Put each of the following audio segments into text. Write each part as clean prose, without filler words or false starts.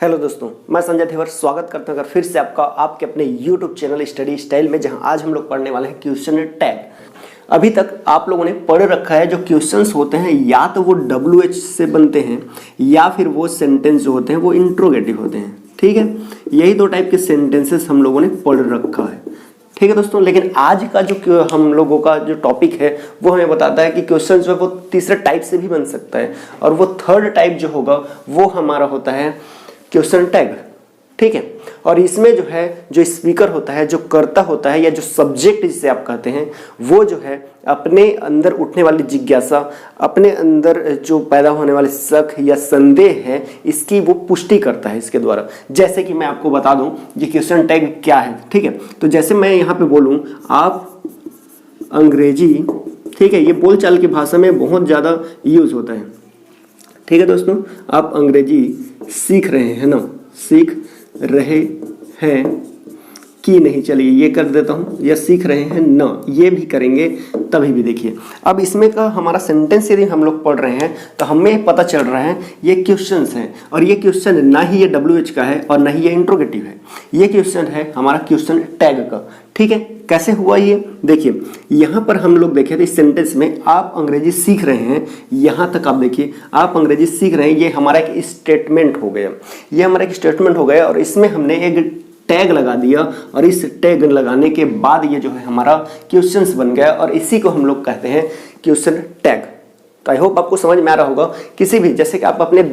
Hello दोस्तों, मैं संजय थेवर स्वागत करता हूं फिर से आपका आपके अपने YouTube चैनल स्टडी स्टाइल में, जहां आज हम लोग पढ़ने वाले हैं क्वेश्चन टैग। अभी तक आप लोगों ने पढ़ रखा है जो क्वेश्चंस होते हैं या तो वो WH से बनते हैं या फिर वो सेंटेंस जो होते हैं वो इंट्रोगेटिव होते हैं। ठीक है, यही दो टाइप के सेंटेंसेस हम लोगों ने पढ़ रखा है। ठीक है दोस्तों, लेकिन आज का जो हम लोगों का जो टॉपिक है वो हमें बताता है कि क्वेश्चन जो है वो तीसरे टाइप से भी बन सकता है, और वो थर्ड टाइप जो होगा वो हमारा होता है क्वेश्चन टैग। ठीक है, और इसमें जो है जो स्पीकर होता है, जो कर्ता होता है या जो सब्जेक्ट जिसे आप कहते हैं, वो जो है अपने अंदर उठने वाली जिज्ञासा, अपने अंदर जो पैदा होने वाले शक या संदेह है, इसकी वो पुष्टि करता है इसके द्वारा। जैसे कि मैं आपको बता दूं ये क्वेश्चन टैग क्या है। ठीक है, तो जैसे मैं यहाँ पे बोलूँ आप अंग्रेजी, ठीक है, ये बोलचाल की भाषा में बहुत ज़्यादा यूज होता है। ठीक है दोस्तों, आप अंग्रेजी सीख रहे हैं ना, सीख रहे हैं कि नहीं, चलिए ये कर देता हूँ, या सीख रहे हैं ना, ये भी करेंगे तभी भी। देखिए अब इसमें का हमारा सेंटेंस यदि हम लोग पढ़ रहे हैं तो हमें पता चल रहा है ये क्वेश्चंस हैं, और ये क्वेश्चन ना ही ये WH का है और ना ही ये इंट्रोगेटिव है, ये क्वेश्चन है हमारा क्वेश्चन टैग का। ठीक है, कैसे हुआ ये देखिए, यहाँ पर हम लोग देखें तो इस सेंटेंस में आप अंग्रेजी सीख रहे हैं, यहाँ तक आप देखिए आप अंग्रेजी सीख रहे हैं, ये हमारा एक स्टेटमेंट हो गया, ये हमारा एक स्टेटमेंट हो गया, और इसमें हमने एक टैग लगा दिया, और इस टैग लगाने के बाद ये जो है हमारा क्वेश्चंस बन गया, और इसी को हम लोग कहते हैं क्वेश्चन टैग। तो आई होप आपको समझ में आ रहा होगा। किसी भी, जैसे कि आप अपने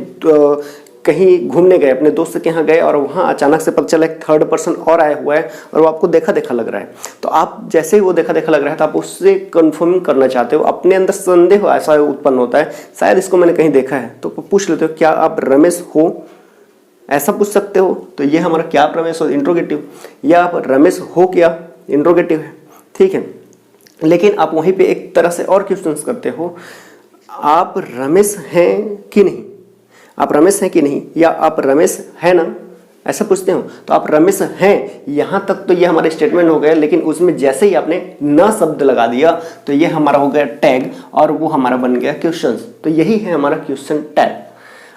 कहीं घूमने गए, अपने दोस्त के यहाँ गए, और वहाँ अचानक से पता चला एक थर्ड पर्सन और आया हुआ है और वो आपको देखा देखा लग रहा है, तो आप जैसे ही वो देखा देखा लग रहा है तो आप उससे कंफर्म करना चाहते हो, अपने अंदर संदेह ऐसा उत्पन्न होता है, शायद इसको मैंने कहीं देखा है, तो पूछ लेते हो क्या आप रमेश हो, ऐसा पूछ सकते हो। तो ये हमारा क्या आप रमेश हो, इंट्रोगेटिव, या आप रमेश हो क्या, इंट्रोगेटिव है। ठीक है, लेकिन आप वहीं पे एक तरह से और क्वेश्चंस करते हो, आप रमेश हैं कि नहीं, आप रमेश हैं कि नहीं, या आप रमेश है ना, ऐसा पूछते हो। तो आप रमेश हैं, यहाँ तक तो ये हमारे स्टेटमेंट हो गया, लेकिन उसमें जैसे ही आपने न शब्द लगा दिया तो ये हमारा हो गया टैग, और वो हमारा बन गया क्वेश्चन। तो यही है हमारा क्वेश्चन टैग।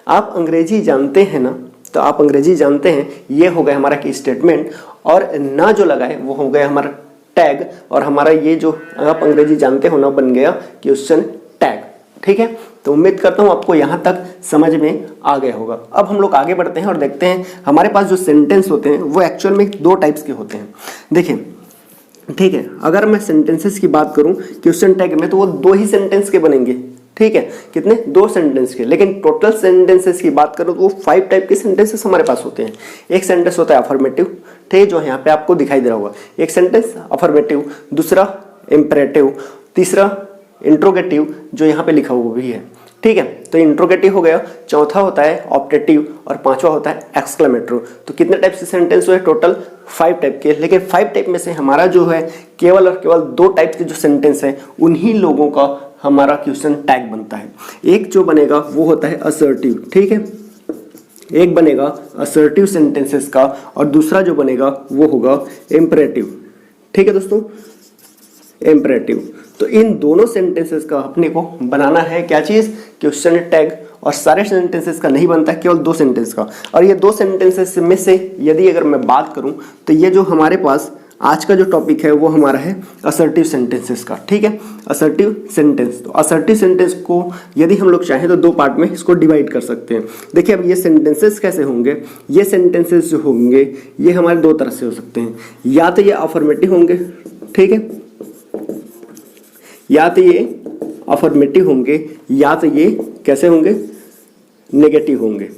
आप अंग्रेजी जानते हैं ना, तो आप अंग्रेजी जानते हैं, ये हो गया हमारा स्टेटमेंट, और ना जो लगाए वो हो गया हमारा टैग, और हमारा ये जो आप अंग्रेजी जानते हो ना बन गया क्वेश्चन टैग। ठीक है, तो उम्मीद करता हूं आपको यहां तक समझ में आ गया होगा। अब हम लोग आगे बढ़ते हैं और देखते हैं हमारे पास जो सेंटेंस होते हैं वो एक्चुअल में दो टाइप्स के होते हैं। देखिए, ठीक है, अगर मैं सेंटेंसेस की बात करूं क्वेश्चन टैग में, तो वो दो ही सेंटेंस के बनेंगे। ठीक है, कितने, दो सेंटेंस के। लेकिन टोटल सेंटेंसेस की बात करो तो वो 5 टाइप के सेंटेंसेस हमारे पास होते हैं। एक सेंटेंस होता है अफर्मेटिव, ठीक है, जो यहाँ पे आपको दिखाई दे रहा होगा, एक सेंटेंस अफर्मेटिव, दूसरा इंपरेटिव, तीसरा इंट्रोगेटिव जो यहाँ पे लिखा हुआ भी है। ठीक है, तो इंट्रोगेटिव हो गया, चौथा होता है ऑप्टेटिव, और पांचवा होता है एक्सक्लेमेटरी। तो कितने टाइप से सेंटेंस हुए, टोटल 5 टाइप के। लेकिन 5 टाइप में से हमारा जो है केवल और केवल 2 टाइप के जो सेंटेंस है उन्हीं लोगों का हमारा क्वेश्चन टैग बनता है। एक जो बनेगा वो होता है असर्टिव, ठीक है, एक बनेगा असर्टिव सेंटेंसेस का, और दूसरा जो बनेगा वो होगा इंपरेटिव। ठीक है दोस्तों, इंपरेटिव। तो इन दोनों सेंटेंसेस का अपने को बनाना है क्या चीज, क्वेश्चन टैग। और सारे सेंटेंसेस का नहीं बनता है, केवल 2 सेंटेंस का। और ये 2 सेंटेंसेस में से यदि अगर मैं बात करूं तो ये जो हमारे पास आज का जो टॉपिक है वो हमारा है असर्टिव सेंटेंसेस का। ठीक है, असर्टिव सेंटेंस। तो असर्टिव सेंटेंस को यदि हम लोग चाहें तो 2 पार्ट में इसको डिवाइड कर सकते हैं। देखिए अब ये सेंटेंसेस कैसे होंगे, ये सेंटेंसेस जो होंगे ये हमारे 2 तरह से हो सकते हैं, या तो ये अफर्मेटिव होंगे, ठीक है, या तो ये अफर्मेटिव होंगे, या तो ये कैसे होंगे, नेगेटिव होंगे।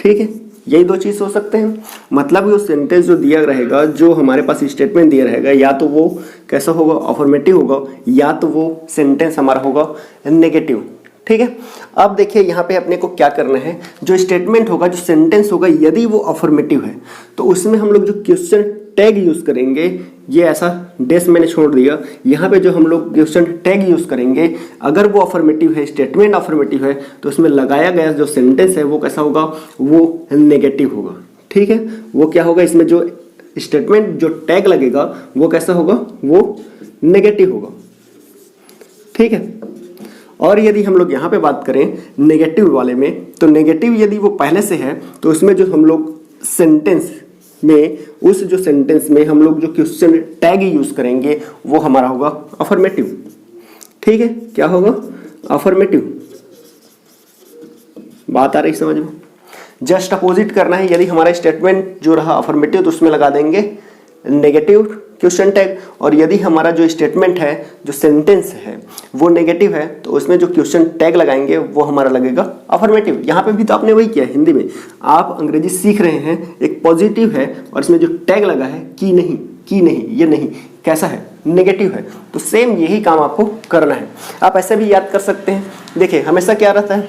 ठीक है, यही 2 चीज हो सकते हैं। मतलब वो सेंटेंस जो दिया रहेगा, जो हमारे पास स्टेटमेंट दिया रहेगा, या तो वो कैसा होगा, अफर्मेटिव होगा, या तो वो सेंटेंस हमारा होगा नेगेटिव। ठीक है, अब देखिए यहाँ पे अपने को क्या करना है, जो स्टेटमेंट होगा, जो सेंटेंस होगा, यदि वो अफर्मेटिव है तो उसमें हम लोग जो क्वेश्चन टैग यूज करेंगे, ये ऐसा डेस मैंने छोड़ दिया, यहाँ पे जो हम लोग क्वेश्चन टैग यूज करेंगे, अगर वो अफर्मेटिव है, स्टेटमेंट अफर्मेटिव है, तो उसमें लगाया गया जो सेंटेंस है वो कैसा होगा, वो नेगेटिव होगा। ठीक है, वो क्या होगा, इसमें जो स्टेटमेंट जो टैग लगेगा वो कैसा होगा, वो नेगेटिव होगा। ठीक है, और यदि हम लोग यहाँ पे बात करें नेगेटिव वाले में, तो नेगेटिव यदि वो पहले से है तो उसमें जो हम लोग सेंटेंस में, उस जो सेंटेंस में हम लोग जो क्वेश्चन टैग यूज करेंगे वो हमारा होगा अफर्मेटिव। ठीक है, क्या होगा? अफर्मेटिव। बात आ रही समझ में? जस्ट अपोजिट करना है। यदि हमारा स्टेटमेंट जो रहा अफर्मेटिव तो उसमें लगा देंगे नेगेटिव क्वेश्चन टैग, और यदि हमारा जो स्टेटमेंट है, जो सेंटेंस है वो नेगेटिव है तो उसमें जो क्वेश्चन टैग लगाएंगे वो हमारा लगेगा अफर्मेटिव। यहाँ पे भी तो आपने वही किया है हिंदी में। आप अंग्रेजी सीख रहे हैं, एक पॉजिटिव है और इसमें जो टैग लगा है कि नहीं, की नहीं, ये नहीं, कैसा है? नेगेटिव है। तो सेम यही काम आपको करना है। आप ऐसे भी याद कर सकते हैं। देखिए हमेशा क्या रहता है,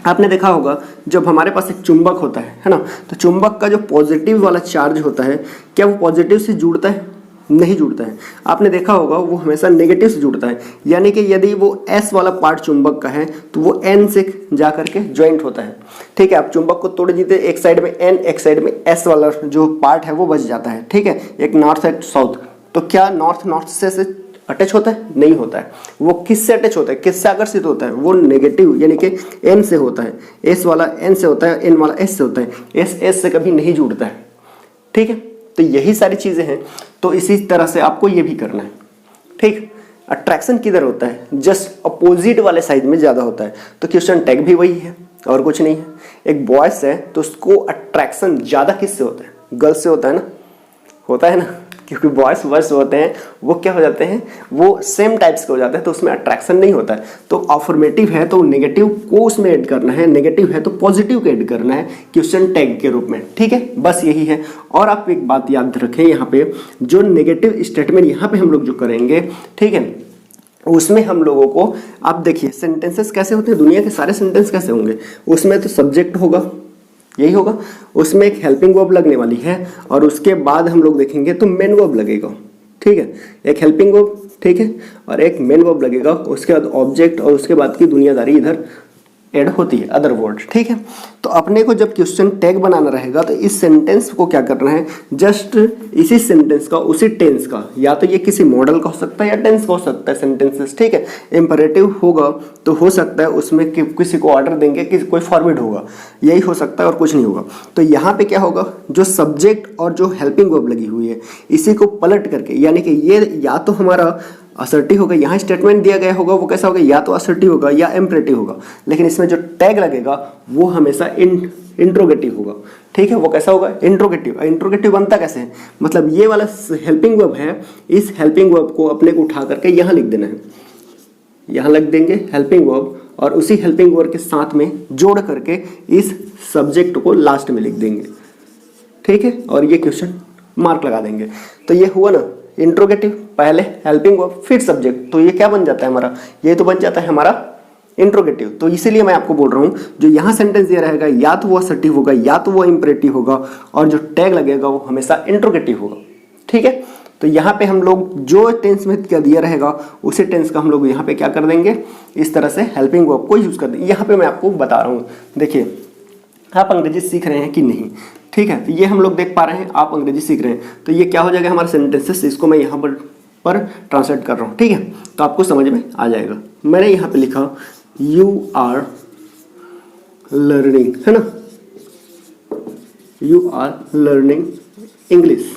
आपने देखा होगा जब हमारे पास एक चुंबक होता है ना, तो चुंबक का जो पॉजिटिव वाला चार्ज होता है, क्या वो पॉजिटिव से जुड़ता है? नहीं जुड़ता है। आपने देखा होगा वो हमेशा नेगेटिव से जुड़ता है। यानी कि यदि वो S वाला पार्ट चुंबक का है तो वो N से जा करके ज्वाइंट होता है। ठीक है, आप चुंबक को तोड़ दीजिए, एक साइड में N, एक साइड में S वाला जो पार्ट है वो बच जाता है। ठीक है, एक नॉर्थ एक साउथ। तो क्या नॉर्थ से अटैच होता है? नहीं होता है। वो किससे अटैच होता है, किससे आकर्षित होता है? वो नेगेटिव यानी कि N से होता है। S वाला N से होता है, N वाला S से होता है। S से कभी नहीं जुड़ता है। ठीक है, तो यही सारी चीजें हैं। तो इसी तरह से आपको ये भी करना है। ठीक, अट्रैक्शन किधर होता है? जस्ट अपोजिट वाले साइड में ज्यादा होता है। तो क्वेश्चन टैग भी वही है और कुछ नहीं है। एक बॉयस है तो उसको अट्रैक्शन ज्यादा किससे होता है? गर्ल्स से होता है ना, होता है ना, क्योंकि बॉयज वर्स होते हैं वो क्या हो जाते हैं, वो सेम टाइप्स के हो जाते हैं, तो उसमें अट्रैक्शन नहीं होता है। तो अफर्मेटिव है तो नेगेटिव को उसमें ऐड करना है, नेगेटिव है तो पॉजिटिव को ऐड करना है क्वेश्चन टैग के रूप में। ठीक है, बस यही है। और आप एक बात याद रखें, यहाँ पे जो नेगेटिव स्टेटमेंट यहाँ पे हम लोग जो करेंगे, ठीक है, उसमें हम लोगों को, आप देखिए सेंटेंसेस कैसे होते हैं, दुनिया के सारे सेंटेंस कैसे होंगे, उसमें तो सब्जेक्ट होगा, यही होगा, उसमें एक हेल्पिंग वर्ब लगने वाली है और उसके बाद हम लोग देखेंगे तो मेन वर्ब लगेगा। ठीक है, एक हेल्पिंग वर्ब, ठीक है, और एक मेन वर्ब लगेगा, उसके बाद ऑब्जेक्ट और उसके बाद की दुनियादारी इधर ऐड होती है, अदर वर्ड। ठीक है, तो अपने को जब क्वेश्चन टैग बनाना रहेगा तो इस सेंटेंस को क्या करना है, जस्ट इसी सेंटेंस का, उसी टेंस का, या तो ये किसी मॉडल का हो सकता है या टेंस का हो सकता है सेंटेंसेस। ठीक है, इंपरेटिव होगा तो हो सकता है उसमें किसी को ऑर्डर देंगे कि कोई फॉरवर्ड होगा, यही हो सकता है और कुछ नहीं होगा। तो यहाँ पे क्या होगा, जो सब्जेक्ट और जो हेल्पिंग वर्ब लगी हुई है इसी को पलट करके, यानी कि ये या तो हमारा असर्टिव होगा, यहाँ स्टेटमेंट दिया गया होगा वो कैसा होगा, या तो असर्टिव होगा या इम्परेटिव होगा, लेकिन इसमें जो टैग लगेगा वो हमेशा इंट्रोगेटिव होगा। ठीक है, वो कैसा होगा, इंट्रोगेटिव। इंट्रोगेटिव बनता कैसे है, मतलब ये वाला हेल्पिंग वर्ब है, इस हेल्पिंग वर्ब को अपने को उठा करके यहाँ लिख देना है, यहाँ लिख देंगे हेल्पिंग वर्ब, और उसी हेल्पिंग वर्ब के साथ में जोड़ करके इस सब्जेक्ट को लास्ट में लिख देंगे। ठीक है, और ये क्वेश्चन मार्क लगा देंगे। तो ये हुआ ना इंट्रोगेटिव, पहले हेल्पिंग वर्ब फिर सब्जेक्ट, तो ये क्या बन जाता है हमारा, ये तो बन जाता है हमारा इंट्रोगेटिव। तो इसीलिए मैं आपको बोल रहा हूँ जो यहाँ सेंटेंस दिया रहेगा या तो वो असर्टिव होगा या तो वो इंपरेटिव होगा, और जो टैग लगेगा वो हमेशा इंट्रोगेटिव होगा। ठीक है, तो यहाँ पे हम लोग जो टेंस में क्या दिया रहेगा उसी टेंस का हम लोग यहाँ पे क्या कर देंगे, इस तरह से हेल्पिंग वर्ब को यूज कर देंगे। यहाँ पे मैं आपको बता रहा हूँ, देखिए आप अंग्रेजी सीख रहे हैं कि नहीं। ठीक है, तो ये हम लोग देख पा रहे हैं आप अंग्रेजी सीख रहे हैं, तो ये क्या हो जाएगा हमारा सेंटेंसेस, इसको मैं यहाँ पर ट्रांसलेट कर रहा हूँ। ठीक है, तो आपको समझ में आ जाएगा। मैंने यहाँ पे लिखा यू आर लर्निंग, है ना, यू आर लर्निंग इंग्लिश,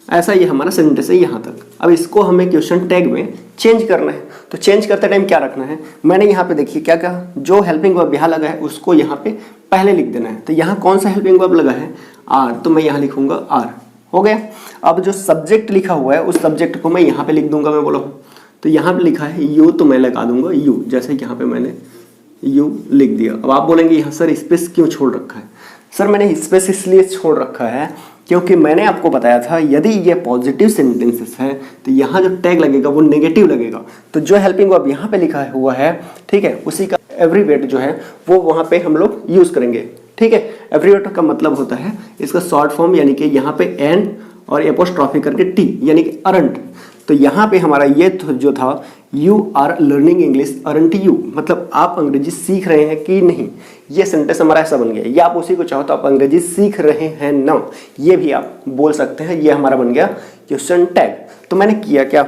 ऐसा ये हमारा सेंटेंस है यहाँ तक। अब इसको हमें क्वेश्चन टैग में चेंज करना है, तो चेंज करते टाइम क्या रखना है, मैंने यहाँ पे देखिए क्या कहा, जो हेल्पिंग वर्ब यहाँ लगा है उसको यहाँ पे पहले लिख देना है। तो यहाँ कौन सा हेल्पिंग वर्ब लगा है, आर, तो मैं यहाँ लिखूंगा आर, हो गया। अब जो सब्जेक्ट लिखा हुआ है उस सब्जेक्ट को मैं यहाँ पे लिख दूंगा, मैं बोला हूँ तो यहाँ पे लिखा है यू, तो मैं लगा दूंगा यू, जैसे यहाँ पे मैंने यू लिख दिया। अब आप बोलेंगे यहाँ सर स्पेस क्यों छोड़ रखा है, सर मैंने स्पेस इसलिए छोड़ रखा है क्योंकि मैंने आपको बताया था यदि ये पॉजिटिव सेंटेंसेस है तो यहाँ जो टैग लगेगा वो नेगेटिव लगेगा। तो जो हेल्पिंग वर्ब यहाँ पे लिखा हुआ है, ठीक है, उसी का एवरीवेट जो है वो वहाँ पे हम लोग यूज करेंगे। ठीक है, एवरीवेट का मतलब होता है इसका शॉर्ट फॉर्म, यानी कि यहाँ पे एन और एपोस्ट्रॉफी करके टी, यानी कि अरंट। तो यहाँ पे हमारा ये जो था you are learning English aren't you, मतलब आप अंग्रेजी सीख रहे हैं कि नहीं, ये सेंटेंस हमारा ऐसा बन गया। या आप उसी को चाहो तो आप अंग्रेजी सीख रहे हैं ना, ये भी आप बोल सकते हैं। ये हमारा बन गया क्वेश्चन टैग। तो मैंने किया क्या,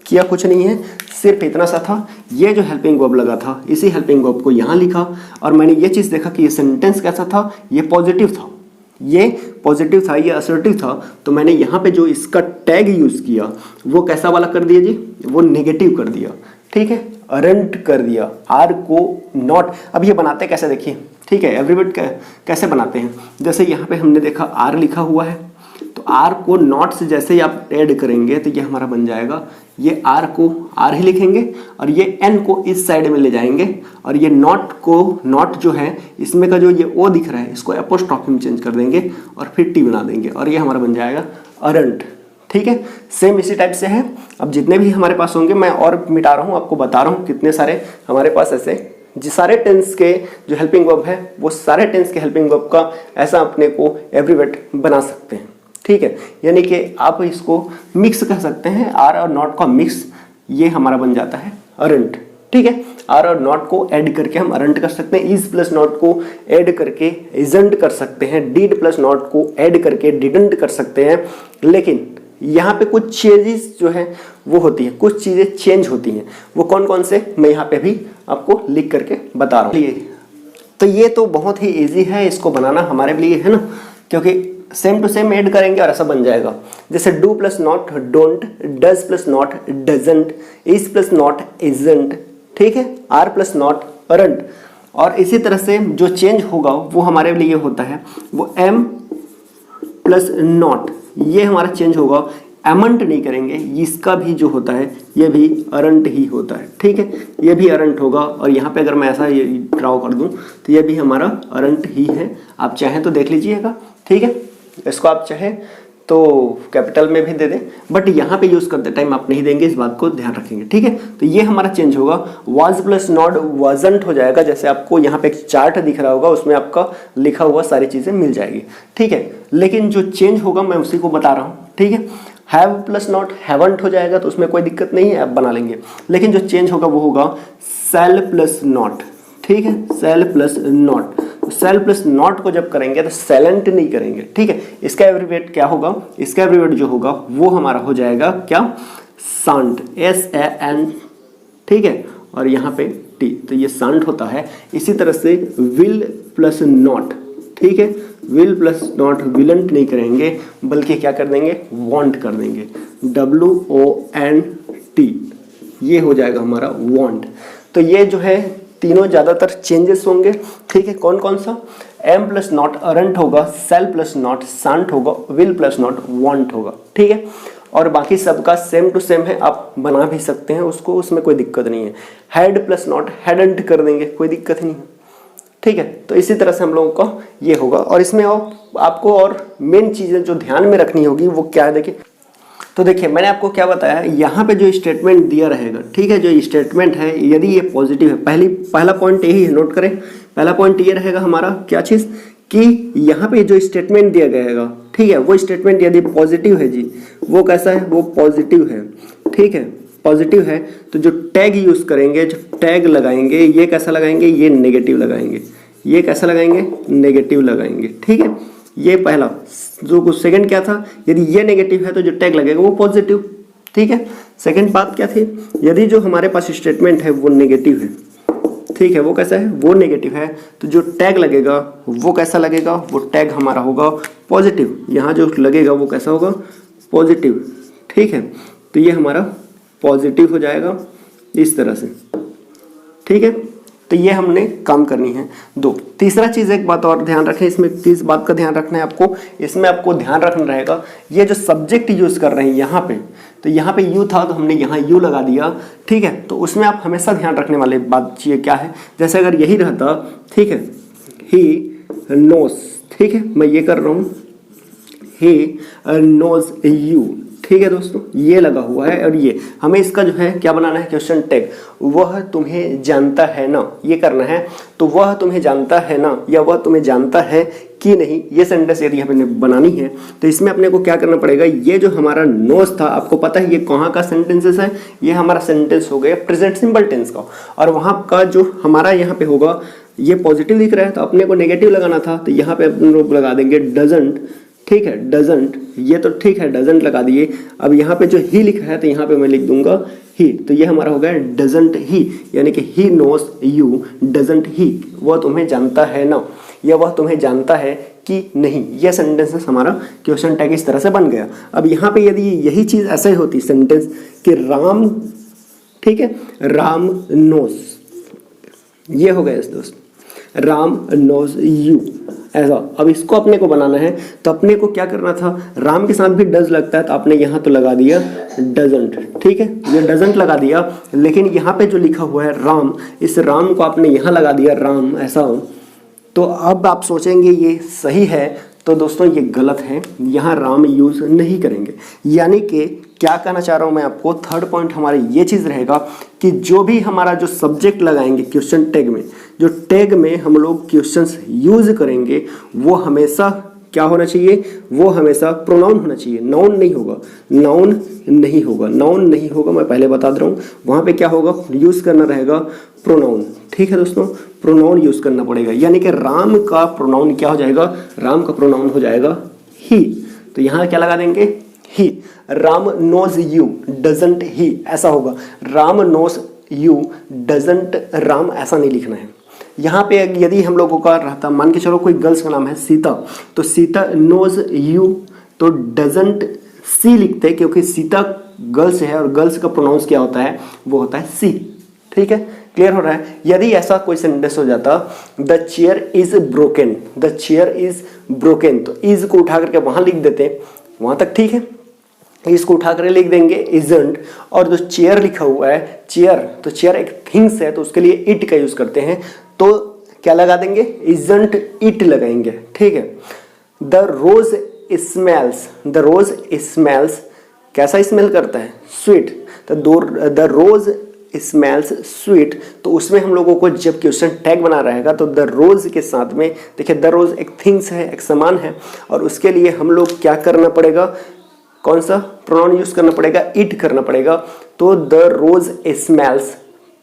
किया कुछ नहीं है, सिर्फ इतना सा था, ये जो हेल्पिंग वर्ब लगा था इसी हेल्पिंग वर्ब को यहाँ लिखा, और मैंने ये चीज़ देखा कि ये सेंटेंस कैसा था, ये पॉजिटिव था। ये पॉजिटिव था, ये असर्टिव था, तो मैंने यहाँ पे जो इसका टैग यूज किया वो कैसा वाला कर दिया जी, वो नेगेटिव कर दिया, ठीक है, अरंट कर दिया, आर को नॉट। अब ये बनाते कैसे देखिए, ठीक है, एवरीबट कैसे बनाते हैं, जैसे यहाँ पे हमने देखा आर लिखा हुआ है, तो आर को नॉट से जैसे ही आप ऐड करेंगे तो ये हमारा बन जाएगा, ये आर को आर ही लिखेंगे और ये एन को इस साइड में ले जाएंगे और ये नॉट को, नॉट जो है इसमें का जो ये ओ दिख रहा है इसको एपोस्ट्रोफी में चेंज कर देंगे और फिर टी बना देंगे और ये हमारा बन जाएगा अरंट, ठीक है। सेम इसी टाइप से है। अब जितने भी हमारे पास होंगे मैं और मिटा रहा हूँ, आपको बता रहा हूँ कितने सारे हमारे पास ऐसे जिस सारे टेंस के जो हेल्पिंग वर्ब है वो सारे टेंस के हेल्पिंग वर्ब का ऐसा अपने को एवरीवेट बना सकते हैं, ठीक है। यानी कि आप इसको मिक्स कर सकते हैं, आर और नॉट का मिक्स, ये हमारा बन जाता है अरंट, ठीक है। आर और नॉट को ऐड करके हम अरंट कर सकते हैं, इज प्लस नॉट को ऐड करके इजंट कर सकते हैं, डिड प्लस नॉट को ऐड करके डिडंट कर सकते हैं। लेकिन यहाँ पे कुछ चेंजेस जो है वो होती है, कुछ चीजें चेंज होती हैं, वो कौन कौन से मैं यहाँ पे भी आपको लिख करके बता रहा हूँ। तो ये तो बहुत ही इजी है इसको बनाना हमारे लिए, है ना, क्योंकि सेम टू सेम ऐड करेंगे और ऐसा बन जाएगा। जैसे do plus not don't, does plus not doesn't, is plus not isn't, ठीक है, आर प्लस नॉट अरंट। और इसी तरह से जो चेंज होगा वो हमारे लिए होता है वो एम प्लस नॉट, ये हमारा चेंज होगा, एमंट नहीं करेंगे, इसका भी जो होता है ये भी अरंट ही होता है, ठीक है, ये भी अरंट होगा। और यहाँ पे अगर मैं ऐसा ये ड्रॉ कर दूं तो ये भी हमारा अरंट ही है, आप चाहें तो देख लीजिएगा, ठीक है। इसको आप चाहें तो कैपिटल में भी दे दें, बट यहाँ पे यूज करते टाइम आप नहीं देंगे, इस बात को ध्यान रखेंगे, ठीक है। तो ये हमारा चेंज होगा, वाज प्लस नॉट वाजंट हो जाएगा, जैसे आपको यहाँ पे एक चार्ट दिख रहा होगा उसमें आपका लिखा हुआ सारी चीजें मिल जाएगी, ठीक है। लेकिन जो चेंज होगा मैं उसी को बता रहा हूँ, ठीक है। हैव प्लस नॉट हैवंट हो जाएगा तो उसमें कोई दिक्कत नहीं है, आप बना लेंगे। लेकिन जो चेंज होगा वो होगा सेल प्लस नॉट, ठीक है, shall plus not. Shall plus not को जब करेंगे तो सेलेंट नहीं करेंगे, ठीक है। इसका एब्रीविएट क्या होगा, इसका एब्रीविएट जो होगा वो हमारा हो जाएगा क्या, सांट, SAN, ठीक है, और यहाँ पे टी, तो ये सांट होता है। इसी तरह से विल प्लस नॉट, ठीक है, विल प्लस नॉट विलंट नहीं करेंगे बल्कि क्या कर देंगे, वांट कर देंगे, WONT, ये हो जाएगा हमारा वांट। तो ये जो है तीनों ज्यादातर चेंजेस होंगे, ठीक है। कौन कौन सा, एम प्लस नॉट अरंट होगा, सेल प्लस नॉट सांट होगा, विल प्लस नॉट वांट होगा, ठीक है। और बाकी सबका सेम टू सेम है, आप बना भी सकते हैं उसको, उसमें कोई दिक्कत नहीं है। हैड प्लस नॉट हैडंट कर देंगे, कोई दिक्कत नहीं है, ठीक है। तो इसी तरह से हम लोगों का ये होगा। और इसमें आपको और मेन चीजें जो ध्यान में रखनी होगी वो क्या है, देखिए। तो देखिए मैंने आपको क्या बताया, यहाँ पे जो स्टेटमेंट दिया रहेगा, ठीक है, जो स्टेटमेंट है यदि ये पॉजिटिव है, पहला पॉइंट यही है, नोट करें, पहला पॉइंट ये रहेगा हमारा क्या चीज, कि यहाँ पे जो स्टेटमेंट दिया गया है, ठीक है, वो स्टेटमेंट यदि पॉजिटिव है जी, वो कैसा है, वो पॉजिटिव है, ठीक है, पॉजिटिव है। तो जो टैग यूज करेंगे, जो टैग लगाएंगे, ये कैसा लगाएंगे, ये नेगेटिव लगाएंगे, ये कैसा लगाएंगे, नेगेटिव लगाएंगे, ठीक है। ये पहला, जो सेकंड क्या था, यदि ये नेगेटिव है तो जो टैग लगेगा वो पॉजिटिव, ठीक है। सेकंड बात क्या थी, यदि जो हमारे पास स्टेटमेंट है वो नेगेटिव है, ठीक है, वो कैसा है, वो नेगेटिव है, तो जो टैग लगेगा वो कैसा लगेगा, वो टैग हमारा होगा पॉजिटिव, यहाँ जो लगेगा वो कैसा होगा, पॉजिटिव, ठीक है। तो ये हमारा पॉजिटिव हो जाएगा इस तरह से, ठीक है। तो ये हमने काम करनी है दो। तीसरा चीज, एक बात और ध्यान रखें, इसमें किस बात का ध्यान रखना है आपको, इसमें आपको ध्यान रखना रहेगा, ये जो सब्जेक्ट यूज कर रहे हैं यहाँ पे, तो यहाँ पे यू था तो हमने यहाँ यू लगा दिया, ठीक है। तो उसमें आप हमेशा ध्यान रखने वाले बात चाहिए क्या है, जैसे अगर यही रहता, ठीक है, ही नोस, ठीक है, मैं ये कर रहा हूँ, ही नोज यू, ठीक है दोस्तों, ये लगा हुआ है। और ये हमें इसका जो है क्या बनाना है, क्वेश्चन टैग, वह तुम्हें जानता है ना, ये करना है। तो वह तुम्हें जानता है ना, या वह तुम्हें जानता है कि नहीं, ये सेंटेंस यदि हमें बनानी है तो इसमें अपने को क्या करना पड़ेगा, ये जो हमारा नोज था, आपको पता है ये कहाँ का सेंटेंसेस है, ये हमारा सेंटेंस हो गया प्रेजेंट सिंपल टेंस का, और वहाँ का जो हमारा यहाँ पे होगा, ये पॉजिटिव दिख रहा है तो अपने को नेगेटिव लगाना था, तो यहाँ पे अपन लोग लगा देंगे डजंट, ठीक है, डजंट, ये तो ठीक है, डजंट लगा दिए। अब यहाँ पे जो ही लिखा है तो यहाँ पे मैं लिख दूंगा ही, तो ये हमारा हो गया डजंट ही, यानी कि ही नोस यू डजंट ही, वह तुम्हें जानता है ना, या वह तुम्हें जानता है कि नहीं। यह सेंटेंस हमारा क्वेश्चन टैग इस तरह से बन गया। अब यहाँ पे यदि यही चीज़ ऐसे होती सेंटेंस कि राम, ठीक है, राम नोस, ये हो गया दोस्त, राम नोज यू, ऐसा। अब इसको अपने को बनाना है तो अपने को क्या करना था, राम के साथ भी डज लगता है तो आपने यहाँ तो लगा दिया डजंट, ठीक है, ये डजंट लगा दिया। लेकिन यहाँ पे जो लिखा हुआ है राम, इस राम को आपने यहाँ लगा दिया राम, ऐसा हो। तो अब आप सोचेंगे ये सही है, तो दोस्तों ये गलत है, यहाँ राम यूज़ नहीं करेंगे। यानी कि क्या कहना चाह रहा हूँ मैं आपको, थर्ड पॉइंट हमारा ये चीज़ रहेगा कि जो भी हमारा जो सब्जेक्ट लगाएंगे क्वेश्चन टैग में, जो टैग में हम लोग क्वेश्चंस यूज करेंगे, वो हमेशा क्या होना चाहिए, वो हमेशा प्रोनाउन होना चाहिए, नाउन नहीं होगा, नाउन नहीं होगा, नाउन नहीं होगा, मैं पहले बता दे रहा हूँ। वहाँ पे क्या होगा, यूज़ करना रहेगा प्रोनाउन, ठीक है दोस्तों, प्रोनाउन यूज़ करना पड़ेगा। यानी कि राम का प्रोनाउन क्या हो जाएगा, राम का प्रोनाउन हो जाएगा ही। तो यहाँ क्या लगा देंगे, ही। Ram knows you doesn't he, ऐसा होगा। Ram knows you doesn't Ram, ऐसा नहीं लिखना है। यहाँ पे यदि हम लोगों का रहता, मान के चलो कोई गर्ल्स का नाम है सीता, तो सीता नोज यू, तो डजंट सी लिखते, क्योंकि सीता गर्ल्स है और गर्ल्स का प्रोनाउंस क्या होता है, वो होता है सी, ठीक है, क्लियर हो रहा है। यदि ऐसा कोई सेंटेंस हो जाता, the chair is broken, the chair is broken, तो इज को उठा करके वहां लिख देते, वहां तक ठीक है। इसको उठा कर लिख देंगे इजंट, और जो चेयर लिखा हुआ है चेयर, तो चेयर एक थिंग्स है तो उसके लिए इट का यूज करते हैं, तो क्या लगा देंगे, इजंट इट लगाएंगे, ठीक है। The rose smells, the rose smells, कैसा स्मेल करता है, स्वीट, तो द रोज स्मेल्स स्वीट, तो उसमें हम लोगों को जब क्वेश्चन टैग बना रहेगा तो द रोज के साथ में, देखिए द रोज एक थिंग्स है, एक सामान है, और उसके लिए हम लोग क्या करना पड़ेगा, कौन सा प्रोनाउन यूज करना पड़ेगा, इट करना पड़ेगा। तो द रोज स्मेल्स,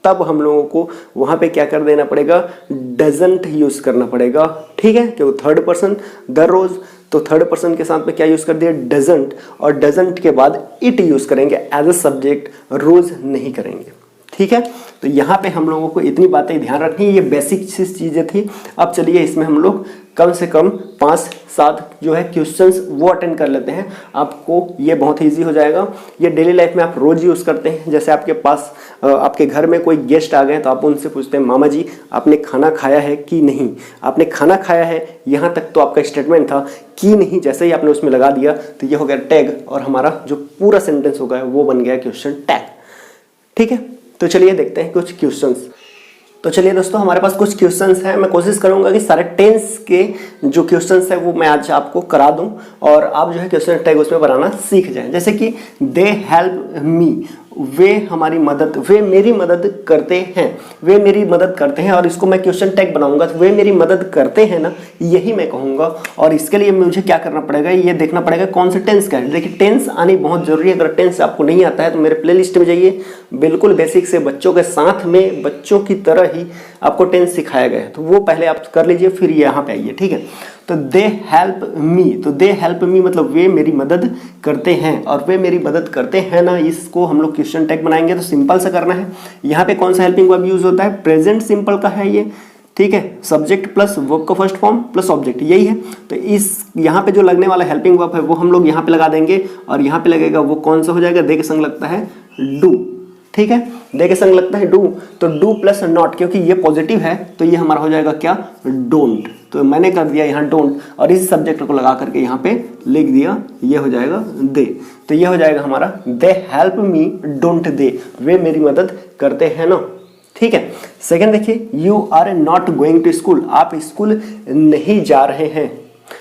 तब हम लोगों को वहां पे क्या कर देना पड़ेगा, डजंट यूज करना पड़ेगा, ठीक है, क्योंकि थर्ड पर्सन द रोज, तो थर्ड पर्सन के साथ में क्या यूज कर दिया, डजंट, और डजंट के बाद इट यूज करेंगे एज अ सब्जेक्ट, रोज नहीं करेंगे, ठीक है। तो यहाँ पे हम लोगों को इतनी बातें ध्यान रखनी है, ये बेसिक चीजें थी। अब चलिए इसमें हम लोग कम से कम 5-7 जो है क्वेश्चंस वो अटेंड कर लेते हैं, आपको ये बहुत इजी हो जाएगा। ये डेली लाइफ में आप रोज यूज करते हैं, जैसे आपके पास आपके घर में कोई गेस्ट आ गए तो आप उनसे पूछते हैं, मामा जी आपने खाना खाया है कि नहीं, आपने खाना खाया है, यहाँ तक तो आपका स्टेटमेंट था, कि नहीं जैसे ही आपने उसमें लगा दिया तो ये हो गया टैग, और हमारा जो पूरा सेंटेंस हो गया वो बन गया क्वेश्चन टैग, ठीक है। तो चलिए देखते हैं कुछ क्वेश्चंस। तो चलिए दोस्तों हमारे पास कुछ क्वेश्चंस हैं, मैं कोशिश करूंगा कि सारे टेंस के जो क्वेश्चंस हैं वो मैं आज आपको करा दूं, और आप जो है क्वेश्चन टैग उसमें बनाना सीख जाएं। जैसे कि दे हेल्प मी, वे हमारी मदद, वे मेरी मदद करते हैं, वे मेरी मदद करते हैं, और इसको मैं क्वेश्चन टैग बनाऊंगा तो वे मेरी मदद करते हैं ना, यही मैं कहूंगा। और इसके लिए मुझे क्या करना पड़ेगा, ये देखना पड़ेगा कौन सा टेंस का है। देखिए टेंस आनी बहुत जरूरी है, अगर टेंस आपको नहीं आता है तो मेरे प्लेलिस्ट में जाइए, बिल्कुल बेसिक से बच्चों के साथ में बच्चों की तरह ही आपको टेंस सिखाया गया है, तो वो पहले आप कर लीजिए, फिर यहाँ पे आइए, ठीक है। तो दे हेल्प मी, तो दे हेल्प मी मतलब वे मेरी मदद करते हैं, और वे मेरी मदद करते हैं ना, इसको हम लोग क्वेश्चन टैग बनाएंगे तो सिंपल सा करना है। यहाँ पे कौन सा हेल्पिंग वर्ब यूज होता है, प्रेजेंट सिंपल का है ये, ठीक है, सब्जेक्ट प्लस वर्ब का फर्स्ट फॉर्म प्लस ऑब्जेक्ट, यही है। तो इस यहाँ पे जो लगने वाला हेल्पिंग वर्ब है वो हम लोग यहाँ पे लगा देंगे, और यहाँ पे लगेगा वो कौन सा हो जाएगा, दे के संग लगता है डू, ठीक है, दे के संग लगता है डू, तो डू प्लस नॉट, क्योंकि ये पॉजिटिव है तो ये हमारा हो जाएगा क्या, डोंट, तो मैंने कर दिया यहाँ डोंट, और इस सब्जेक्ट को लगा करके यहाँ पे लिख दिया, ये हो जाएगा दे, तो ये हो जाएगा हमारा they help me don't they, वे मेरी मदद करते हैं ना, ठीक है। सेकंड देखिए, you are not going to school, आप स्कूल नहीं जा रहे हैं।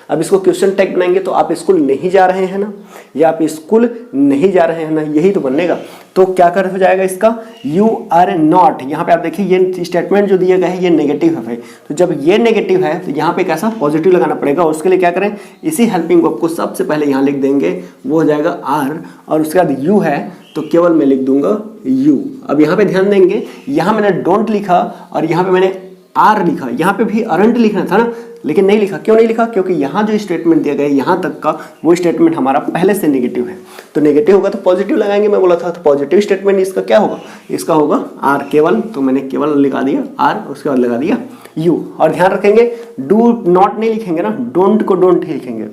अब इसको क्वेश्चन टैग बनाएंगे तो आप स्कूल नहीं जा रहे हैं ना, या आप स्कूल नहीं जा रहे हैं ना, यही तो बनेगा। तो क्या कर हो जाएगा इसका, यू आर नॉट, यहाँ पे आप देखिए ये स्टेटमेंट जो दिया गया है ये नेगेटिव है, तो जब ये नेगेटिव है तो यहाँ पे कैसा पॉजिटिव लगाना पड़ेगा। उसके लिए क्या करें, इसी हेल्पिंग वर्ब को सबसे पहले यहाँ लिख देंगे, वो हो जाएगा आर, और उसके बाद यू है तो केवल मैं लिख दूंगा यू। अब यहाँ पे ध्यान देंगे, यहाँ मैंने डोंट लिखा और यहाँ पे मैंने आर लिखा, यहाँ पे भी अरंट लिखना था ना, लेकिन नहीं लिखा। क्यों नहीं लिखा, क्योंकि यहाँ जो स्टेटमेंट दिया गया है यहाँ तक का वो स्टेटमेंट हमारा पहले से नेगेटिव है। तो नेगेटिव होगा तो पॉजिटिव लगाएंगे, मैं बोला था। तो पॉजिटिव स्टेटमेंट इसका क्या होगा, इसका होगा आर केवल, तो मैंने केवल लिखा दिया आर, उसके बाद लगा दिया यू। और ध्यान रखेंगे डू नॉट नहीं लिखेंगे ना, डोंट को डोंट ही लिखेंगे,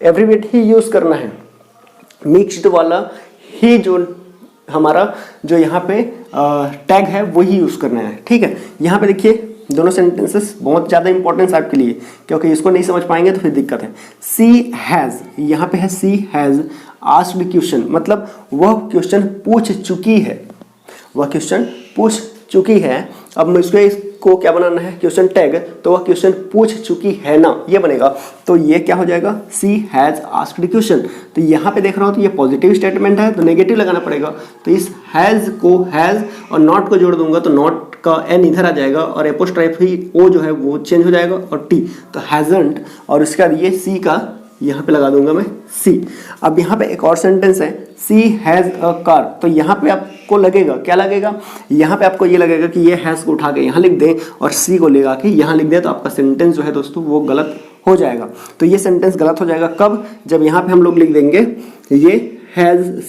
एब्रीविएट ही यूज करना है। मिक्स्ड वाला ही जो हमारा जो यहाँ पे टैग है वही यूज करना है, ठीक है। यहाँ पे देखिए दोनों सेंटेंसेस बहुत ज़्यादा इंपॉर्टेंस आपके लिए, क्योंकि इसको नहीं समझ पाएंगे तो फिर दिक्कत है। सी हैज़, यहाँ पे है सी हैज़ आस्क्ड क्वेश्चन, मतलब वह क्वेश्चन पूछ चुकी है, वह क्वेश्चन पूछ चुकी है। अब इसको क्या बनाना है, क्वेश्चन टैग, तो वह क्वेश्चन पूछ चुकी है ना, ये बनेगा। तो ये क्या हो जाएगा, सी हैज़ आस्क्ड क्वेश्चन। तो यहाँ पे देख रहा हो तो ये पॉजिटिव स्टेटमेंट है, तो नेगेटिव लगाना पड़ेगा। तो इस हैज़ को, हैज़ और नॉट को जोड़ दूंगा तो नॉट का एन इधर आ जाएगा और एपोस्ट्रोफी ओ जो है वो चेंज हो जाएगा और टी, तो हैजंट, और उसके बाद ये सी का यहाँ पे लगा दूंगा मैं सी। अब यहाँ पे एक और सेंटेंस है, सी हैज़ अ कार, तो यहाँ पे आपको लगेगा, क्या लगेगा, यहाँ पे आपको ये लगेगा कि ये हैज़ को उठा के यहाँ लिख दें और सी को लगा के यहाँ लिख दें, तो आपका सेंटेंस जो है दोस्तों वो गलत हो जाएगा। तो ये सेंटेंस गलत हो जाएगा कब, जब यहाँ पे हम लोग लिख देंगे ये हैज़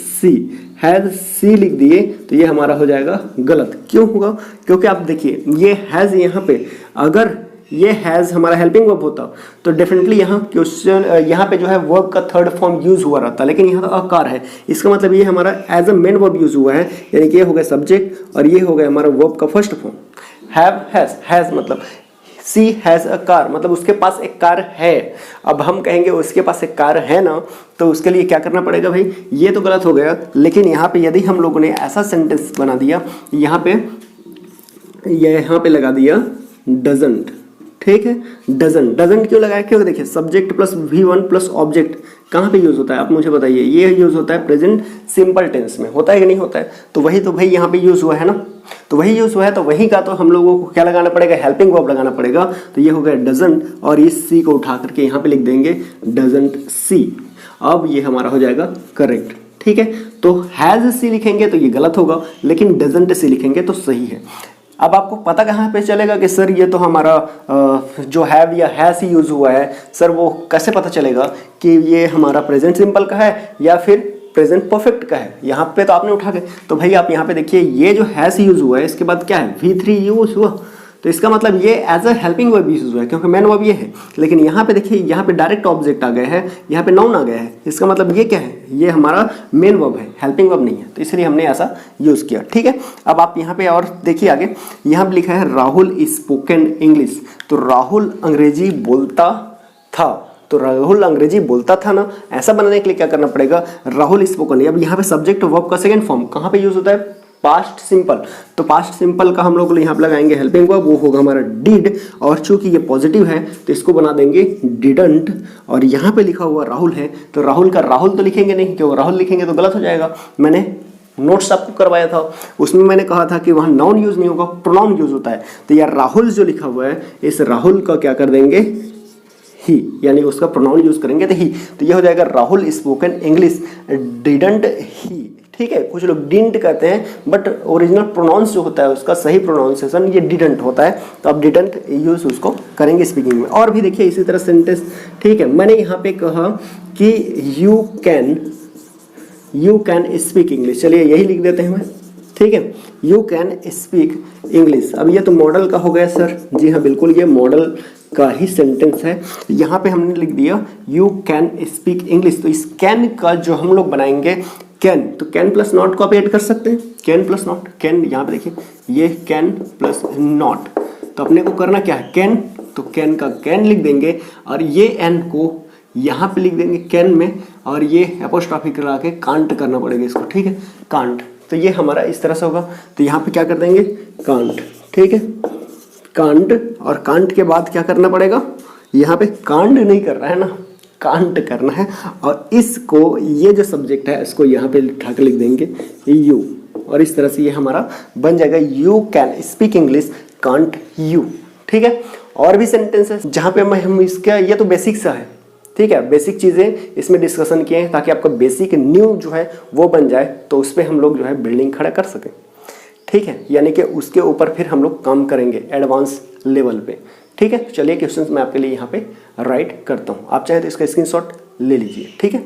सी लिख दिए, तो ये हमारा हो जाएगा गलत। क्यों होगा, क्योंकि आप देखिए ये हैज़ यहाँ पे, अगर ये हैज़ हमारा हेल्पिंग वर्ब होता तो डेफिनेटली यहाँ क्वेश्चन यहाँ पे जो है वर्ब का थर्ड फॉर्म यूज हुआ रहता, लेकिन यहाँ तो अकार है, इसका मतलब ये हमारा as a main verb use हुआ है, यानी कि ये हो गया सब्जेक्ट और ये हो गया हमारा वर्ब का फर्स्ट फॉर्म। हैव हैज़ मतलब सी हैज़ अ कार, मतलब उसके पास एक कार है। अब हम कहेंगे उसके पास एक कार है ना, तो उसके लिए क्या करना पड़ेगा भाई, ये तो गलत हो गया, लेकिन यहाँ पे यदि हम लोगों ने ऐसा सेंटेंस बना दिया, यहाँ पे लगा दिया डजंट, ठीक है। डजंट क्यों लगाया, क्योंकि देखिए subject plus V1 plus object कहाँ पे यूज होता है, आप मुझे बताइए। ये यूज होता है प्रेजेंट सिंपल टेंस में, होता है कि नहीं होता है, तो वही तो भाई यहाँ पे यूज हुआ है ना, तो वही यूज हुआ है, तो वही का तो हम लोगों को क्या लगाना पड़ेगा, हेल्पिंग वर्ब लगाना पड़ेगा। तो ये हो गया डजंट, और इस सी को उठा करके यहाँ पे लिख देंगे डजंट सी। अब ये हमारा हो जाएगा करेक्ट, ठीक है। तो हैज़ सी लिखेंगे तो ये गलत होगा, लेकिन डजंट सी लिखेंगे तो सही है। अब आपको पता कहाँ पे चलेगा कि सर ये तो हमारा जो हैव या हैज़ ही यूज हुआ है, सर वो कैसे पता चलेगा कि ये हमारा प्रेजेंट सिंपल का है या फिर प्रेजेंट परफेक्ट का है। यहाँ पे तो आपने उठा के, तो भाई आप यहाँ पे देखिए ये जो हैज़ यूज हुआ है, इसके बाद क्या है V3 यूज हुआ, तो इसका मतलब ये as a helping verb use हुआ है, क्योंकि मेन वर्ब ये है। लेकिन यहाँ पे देखिए, यहाँ पे डायरेक्ट ऑब्जेक्ट आ गया है, यहाँ पे नाउन आ गया है, इसका मतलब ये क्या है, ये हमारा मेन वर्ब है, हेल्पिंग वर्ब नहीं है, तो इसलिए हमने ऐसा यूज किया, ठीक है। अब आप यहाँ पे और देखिए आगे, यहाँ पे लिखा है राहुल स्पोकन इंग्लिश, तो राहुल अंग्रेजी बोलता था, तो राहुल अंग्रेजी बोलता था ना, ऐसा बनाने के लिए क्या करना पड़ेगा, राहुल स्पोकन। अब यहाँ पे सब्जेक्ट वर्ब का सेकंड फॉर्म कहाँ पे यूज होता है, पास्ट सिंपल, तो पास्ट सिंपल का हम लोग यहाँ पे लगाएंगे हेल्पिंग वर्ब, वो होगा हमारा डिड, और चूंकि ये पॉजिटिव है तो इसको बना देंगे डिडंट, और यहाँ पे लिखा हुआ राहुल है, तो राहुल का राहुल तो लिखेंगे नहीं, क्योंकि राहुल लिखेंगे तो गलत हो जाएगा। मैंने नोट्स आपको करवाया था, उसमें मैंने कहा था कि वहाँ नाउन यूज नहीं होगा, प्रोनाउन यूज होता है। तो यार राहुल जो लिखा हुआ है, इस राहुल का क्या कर देंगे, ही, यानी उसका प्रोनाउन यूज करेंगे तो ही, तो ये हो जाएगा Rahul spoken English didn't he, ठीक है। कुछ लोग डिडंट कहते हैं, बट ओरिजिनल प्रोनाउंस जो होता है उसका सही प्रोनाउंसिएशन ये डिडंट होता है, तो आप डिडंट यूज उसको करेंगे स्पीकिंग में। और भी देखिए इसी तरह सेंटेंस, ठीक है। मैंने यहाँ पे कहा कि यू कैन स्पीक इंग्लिश, चलिए यही लिख देते हैं हम, ठीक है, यू कैन स्पीक इंग्लिश। अब ये तो मॉडल का हो गया सर, जी हाँ बिल्कुल, ये मॉडल का ही सेंटेंस है। यहाँ पे हमने लिख दिया यू कैन स्पीक इंग्लिश, तो इस कैन का जो हम लोग बनाएंगे कैन, तो कैन प्लस नॉट को आप ऐड कर सकते हैं, कैन प्लस नॉट, कैन यहाँ पे देखिए ये कैन प्लस नॉट, तो अपने को करना क्या है, कैन, तो कैन का कैन लिख देंगे, और ये एन को यहाँ पे लिख देंगे कैन में, और ये एपोस्ट्रॉफी करा के कांट करना पड़ेगा इसको, ठीक है, कांट। तो ये हमारा इस तरह से होगा, तो यहाँ पे क्या कर देंगे कांट, ठीक है, कांट, और कांट के बाद क्या करना पड़ेगा, यहाँ पे कांड नहीं कर रहा है ना, कांट करना है, और इसको ये जो सब्जेक्ट है इसको यहाँ पे उठा के लिख देंगे यू, और इस तरह से ये हमारा बन जाएगा you can speak English can't you, ठीक है। और भी सेंटेंस है जहाँ पे हम इसका, ये तो बेसिक सा है, ठीक है, बेसिक चीज़ें इसमें डिस्कशन किए हैं ताकि आपका बेसिक न्यू जो है वो बन जाए, तो उस पर हम लोग जो है बिल्डिंग खड़ा कर सकें, ठीक है, यानी कि उसके ऊपर फिर हम लोग काम करेंगे एडवांस लेवल पे, ठीक है। चलिए क्वेश्चंस मैं आपके लिए यहाँ पे राइट करता हूँ, आप चाहे तो इसका स्क्रीनशॉट ले लीजिए, ठीक है।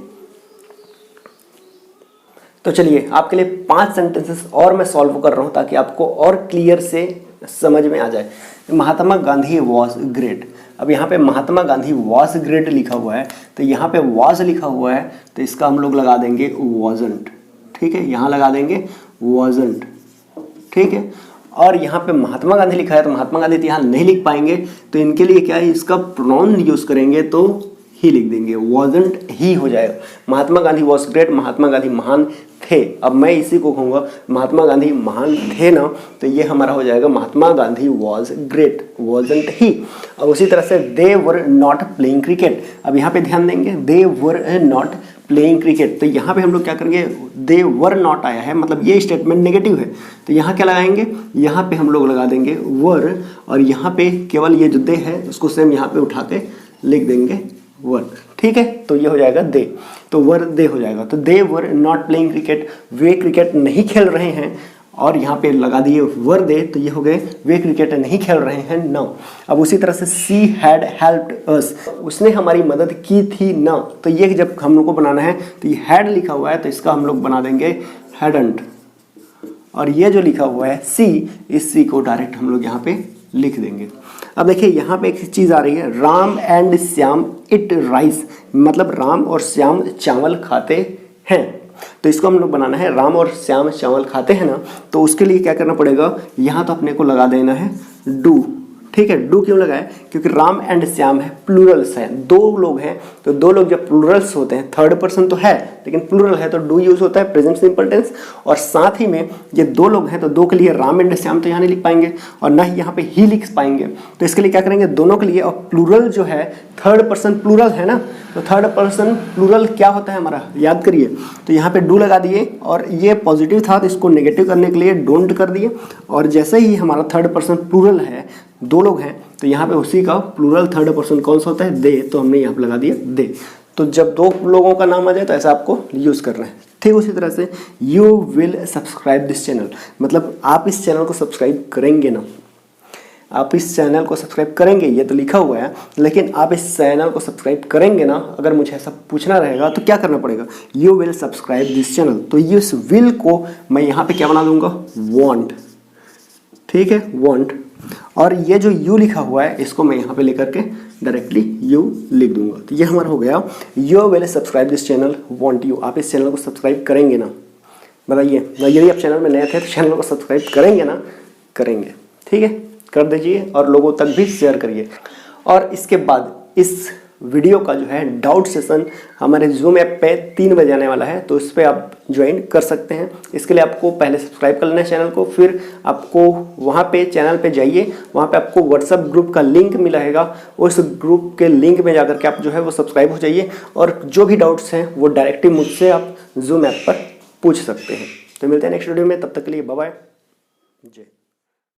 तो चलिए आपके लिए 5 सेंटेंसेस और मैं सॉल्व कर रहा हूँ ताकि आपको और क्लियर से समझ में आ जाए। Mahatma Gandhi was great. अब यहाँ पे महात्मा गांधी वॉज ग्रेट लिखा हुआ है, तो यहाँ पे वॉज लिखा हुआ है तो इसका हम लोग लगा देंगे वॉजंट। ठीक है, यहाँ लगा देंगे वॉजंट। ठीक है, और यहाँ पे महात्मा गांधी लिखा है तो महात्मा गांधी तो यहाँ नहीं लिख पाएंगे, तो इनके लिए क्या है, इसका प्रोनाउन यूज करेंगे तो ही लिख देंगे, वॉजंट ही हो जाएगा। महात्मा गांधी वॉज ग्रेट, महात्मा गांधी महान थे। अब मैं इसी को कहूँगा महात्मा गांधी महान थे ना, तो ये हमारा हो जाएगा Mahatma Gandhi was great, wasn't ही। अब उसी तरह से दे वर नॉट प्लेइंग क्रिकेट। अब यहाँ पे ध्यान देंगे, दे वर नॉट प्लेइंग क्रिकेट, तो यहाँ पे हम लोग क्या करेंगे, दे वर नॉट आया है मतलब ये स्टेटमेंट नेगेटिव है, तो यहाँ क्या लगाएंगे, यहाँ पे हम लोग लगा देंगे वर, और यहाँ पे केवल ये जो दे है उसको सेम यहाँ पे उठा के लिख देंगे वर। ठीक है, तो ये हो जाएगा दे, तो वर दे हो जाएगा। तो they were not playing cricket, वे क्रिकेट नहीं खेल रहे हैं, और यहाँ पे लगा दिए वर दे, तो ये हो गए वे क्रिकेट नहीं खेल रहे हैं ना। अब उसी तरह से सी हैड हेल्प्ड अस, उसने हमारी मदद की थी ना, तो ये जब हम लोग को बनाना है तो ये हैड लिखा हुआ है तो इसका हम लोग बना देंगे हैडंट, और ये जो लिखा हुआ है सी, इस सी को डायरेक्ट हम लोग यहाँ पे लिख देंगे। अब देखिए यहाँ पे एक चीज़ आ रही है, Ram and Shyam it rice, मतलब राम और श्याम चावल खाते हैं, तो इसको हम लोग बनाना है राम और श्याम चावल खाते हैं ना, तो उसके लिए क्या करना पड़ेगा, यहाँ तो अपने को लगा देना है डू। ठीक है, डू क्यों लगाए, क्योंकि राम एंड श्याम है, प्लूरल्स हैं, दो लोग हैं, तो दो लोग जब प्लूरल्स होते हैं, थर्ड पर्सन तो है लेकिन प्लूरल है तो डू यूज होता है, प्रेजेंट सिंपल टेंस। और साथ ही में ये दो लोग हैं तो दो के लिए राम एंड श्याम तो यहाँ नहीं लिख पाएंगे और ना ही यहाँ पे ही लिख पाएंगे, तो इसके लिए क्या करेंगे, दोनों के लिए। और प्लूरल जो है थर्ड पर्सन प्लूरल है ना, तो थर्ड पर्सन प्लूरल क्या होता है हमारा, याद करिए, तो यहाँ पे डू लगा दिए, और ये पॉजिटिव था तो इसको नेगेटिव करने के लिए डोंट कर दिए, और जैसे ही हमारा थर्ड पर्सन प्लूरल है, दो लोग हैं, तो यहाँ पे उसी का प्लूरल थर्ड पर्सन कौन सा होता है, दे, तो हमने यहाँ पे लगा दिया दे। तो जब दो लोगों का नाम आ जाए तो ऐसा आपको यूज़ करना है। ठीक उसी तरह से you will subscribe this channel, मतलब आप इस चैनल को सब्सक्राइब करेंगे ना, आप इस चैनल को सब्सक्राइब करेंगे, ये तो लिखा हुआ है, लेकिन आप इस चैनल को सब्सक्राइब करेंगे ना, अगर मुझे ऐसा पूछना रहेगा तो क्या करना पड़ेगा, you will subscribe this channel, तो इस विल को मैं यहाँ पे क्या बना दूंगा, वॉन्ट। ठीक है, वॉन्ट, और ये जो यू लिखा हुआ है इसको मैं यहाँ पे लेकर के डायरेक्टली यू लिख दूंगा, तो ये हमारा हो गया you will subscribe this channel want you, आप इस चैनल को सब्सक्राइब करेंगे ना, बताइए, यदि आप चैनल में नए थे तो चैनल को सब्सक्राइब करेंगे ना, करेंगे। ठीक है, कर दीजिए और लोगों तक भी शेयर करिए। और इसके बाद इस वीडियो का जो है डाउट सेशन हमारे जूम ऐप पे 3 बजे आने वाला है, तो इस पर आप ज्वाइन कर सकते हैं। इसके लिए आपको पहले सब्सक्राइब कर लेना है चैनल को, फिर आपको वहाँ पे चैनल पे जाइए, वहाँ पे आपको व्हाट्सएप ग्रुप का लिंक मिला है, उस ग्रुप के लिंक में जाकर के आप जो है वो सब्सक्राइब हो जाइए, और जो भी डाउट्स हैं वो डायरेक्टली मुझसे आप जूम ऐप पर पूछ सकते हैं। तो मिलते हैं नेक्स्ट वीडियो में, तब तक के लिए बाय बाय, जय।